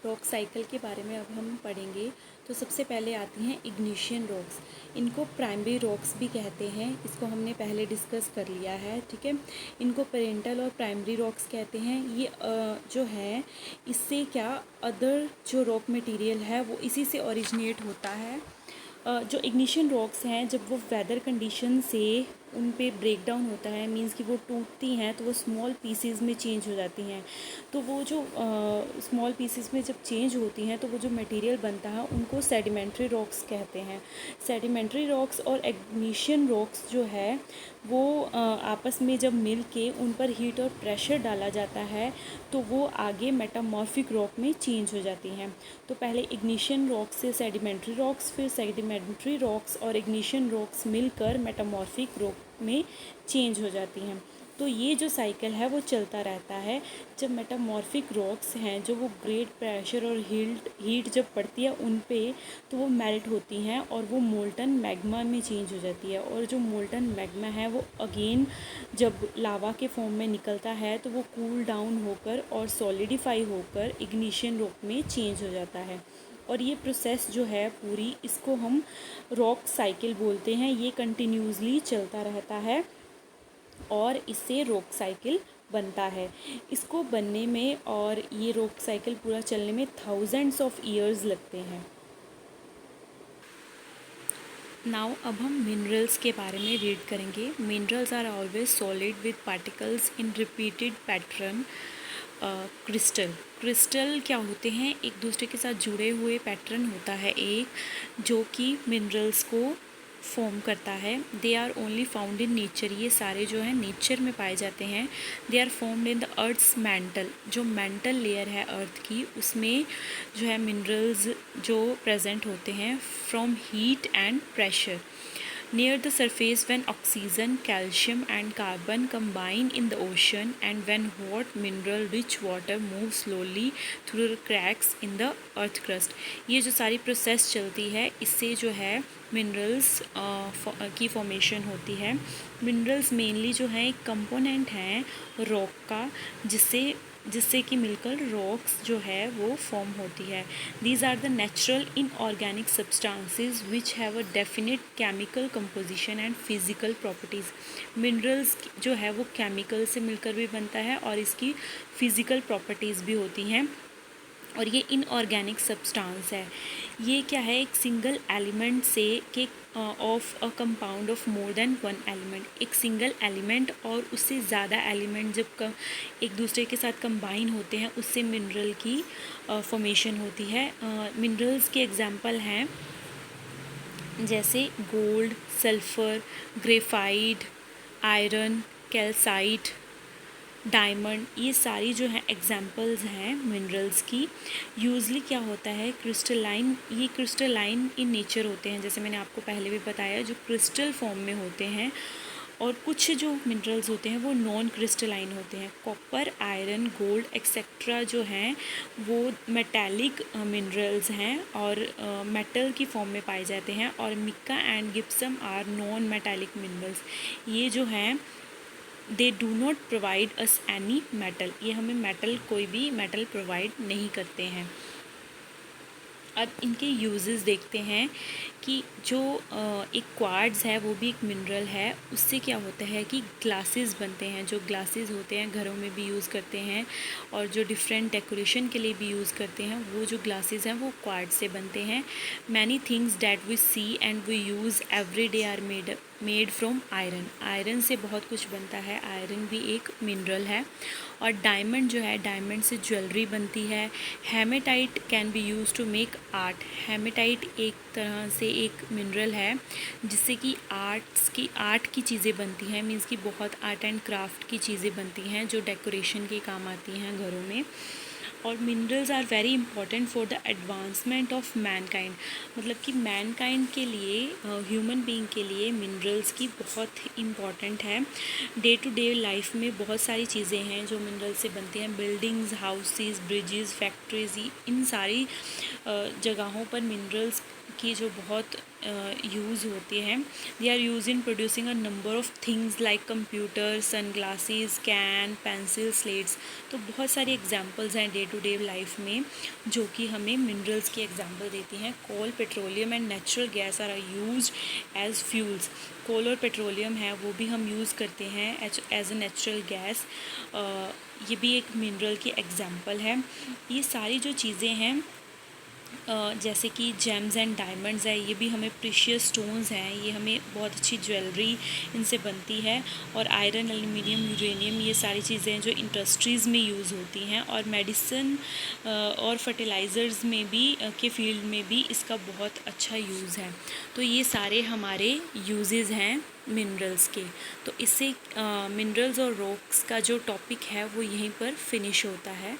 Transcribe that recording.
Rock cycle के बारे में अब हम पढ़ेंगे। तो सबसे पहले आती हैं इग्निशन रॉक्स। इनको प्राइमरी रॉक्स भी कहते हैं, इसको हमने पहले डिस्कस कर लिया है, ठीक है। इनको पेरेंटल और प्राइमरी रॉक्स कहते हैं। ये जो है इससे क्या अदर जो रॉक मटेरियल है वो इसी से ओरिजिनेट होता है। जो इग्निशन रॉक्स हैं जब वो वेदर कंडीशन से उन पे ब्रेक डाउन होता है, मींस कि वो टूटती हैं तो वो स्मॉल पीसेस में चेंज हो जाती हैं। तो वो जो स्मॉल पीसेस में जब चेंज होती हैं तो वो जो मटेरियल बनता है उनको सेडिमेंट्री रॉक्स कहते हैं। सेडिमेंट्री रॉक्स और इग्निशन रॉक्स जो है वो आपस में जब मिल के उन पर हीट और प्रेशर डाला जाता है तो वो आगे मेटामॉर्फिक रॉक में चेंज हो जाती हैं। तो पहले इग्निशन रॉक्स से सेडिमेंट्री रॉक्स, फिर सेडिमेंट्री रॉक्स और इग्निशन रॉक्स मिलकर मेटामॉर्फिक रॉक में चेंज हो जाती हैं। तो ये जो साइकिल है वो चलता रहता है। जब मेटामॉर्फिक रॉक्स हैं जो वो ग्रेट प्रेशर और हीट जब पड़ती है उन पे तो वो मेल्ट होती हैं और वो मोल्टन मैग्मा में चेंज हो जाती है। और जो मोल्टन मैग्मा है वो अगेन जब लावा के फॉर्म में निकलता है तो वो कूल डाउन होकर और सॉलिडिफाई होकर इग्निशन रॉक में चेंज हो जाता है। और ये प्रोसेस जो है पूरी, इसको हम रॉक साइकिल बोलते हैं। ये कंटिन्यूसली चलता रहता है और इससे रॉक साइकिल बनता है। इसको बनने में और ये रॉक साइकिल पूरा चलने में थाउजेंड्स ऑफ ईयर्स लगते हैं। नाउ अब हम मिनरल्स के बारे में रीड करेंगे। Minerals are always solid with particles in repeated pattern. Crystal क्या होते हैं? एक दूसरे के साथ जुड़े हुए पैटर्न होता है एक, जो कि मिनरल्स को फॉर्म करता है। They are only found in nature. ये सारे जो है नेचर में पाए जाते हैं। They are formed in the earth's mantle. जो मैंटल लेयर है अर्थ की, उसमें जो है मिनरल्स जो प्रेजेंट होते हैं from heat and pressure near the surface when oxygen, calcium and carbon combine in the ocean, and when hot mineral rich water moves slowly through the cracks in the earth crust। ये जो सारी process चलती है इससे जो है minerals की formation होती है। मिनरल्स मेनली जो है एक कंपोनेंट हैं रॉक का, जिससे कि मिलकर रॉक्स जो है वो फॉर्म होती है। These are the natural inorganic substances which have a definite chemical composition and physical properties. Minerals जो है वो केमिकल से मिलकर भी बनता है और इसकी फिजिकल प्रॉपर्टीज़ भी होती हैं। और ये इनऑर्गेनिक सब्सटेंस है। ये क्या है? एक सिंगल एलिमेंट से के of a compound of more than one element. एक सिंगल एलिमेंट और उससे ज़्यादा एलिमेंट जब एक दूसरे के साथ कंबाइन होते हैं उससे मिनरल की फॉर्मेशन होती है। मिनरल्स के एग्जांपल हैं जैसे gold, sulphur, graphite, iron, calcite, diamond. ये सारी जो है एग्जांपल्स हैं मिनरल्स की। यूजली क्या होता है, ये क्रिस्टलाइन इन नेचर होते हैं, जैसे मैंने आपको पहले भी बताया, जो क्रिस्टल फॉर्म में होते हैं। और कुछ जो मिनरल्स होते हैं वो नॉन क्रिस्टलाइन होते हैं। कॉपर, आयरन, गोल्ड एक्सेट्रा जो हैं वो मेटालिक मिनरल्स हैं और मेटल की फॉर्म में पाए जाते हैं। और mica and gypsum are non metallic minerals. ये जो हैं they do not provide us any metal. ये हमें कोई भी मेटल प्रोवाइड नहीं करते हैं। अब इनके यूजेस देखते हैं कि जो एक क्वार्ट्ज है वो भी एक मिनरल है। उससे क्या होता है कि ग्लासेस बनते हैं। जो ग्लासेस होते हैं घरों में भी यूज़ करते हैं और जो डिफरेंट डेकोरेशन के लिए भी यूज़ करते हैं, वो जो ग्लासेस हैं वो क्वार्ट्ज से बनते हैं। Many things that we see and we use every day are made from iron. Iron से बहुत कुछ बनता है। आयरन भी एक मिनरल है। और डायमंड जो है, डायमंड से ज्वेलरी बनती है। Hematite can be use to make art. Hematite एक तरह से एक मिनरल है जिससे कि आर्ट की चीज़ें बनती हैं। मीन्स कि बहुत आर्ट एंड क्राफ्ट की चीज़ें बनती हैं जो डेकोरेशन के काम आती हैं घरों में। और minerals are very important for the advancement of mankind. मतलब कि मैनकाइंड के लिए, ह्यूमन बीइंग के लिए मिनरल्स की बहुत इम्पॉर्टेंट है। डे टू डे लाइफ में बहुत सारी चीज़ें हैं जो मिनरल से बनती हैं। बिल्डिंग्स, हाउसेस, ब्रिजेस, फैक्ट्रीज, इन सारी जगहों पर मिनरल्स की जो बहुत यूज़ होते हैं। They are use in producing a number of things like computer, sunglasses, can, pencil, slates. तो बहुत सारी एग्जांपल्स हैं डे टू डे लाइफ में जो कि हमें मिनरल्स की एग्जांपल देती हैं। Coal, petroleum and natural gas are used as fuels. Coal और पेट्रोलियम है वो भी हम यूज़ करते हैं एज ए नेचुरल गैस। ये भी एक मिनरल की एग्जांपल है। ये सारी जो चीज़ें हैं जैसे कि जेम्स एंड डायमंड्स है, ये भी हमें प्रीशियस स्टोन्स हैं, ये हमें बहुत अच्छी ज्वेलरी इनसे बनती है। और आयरन, एल्यूमिनियम, यूरेनियम, ये सारी चीज़ें जो इंडस्ट्रीज़ में यूज़ होती हैं और मेडिसिन और फर्टिलाइज़र्स में भी के फील्ड में भी इसका बहुत अच्छा यूज़ है। तो ये सारे हमारे यूजेस हैं मिनरल्स के। तो इससे मिनरल्स और रॉक्स का जो टॉपिक है वो यहीं पर फिनिश होता है।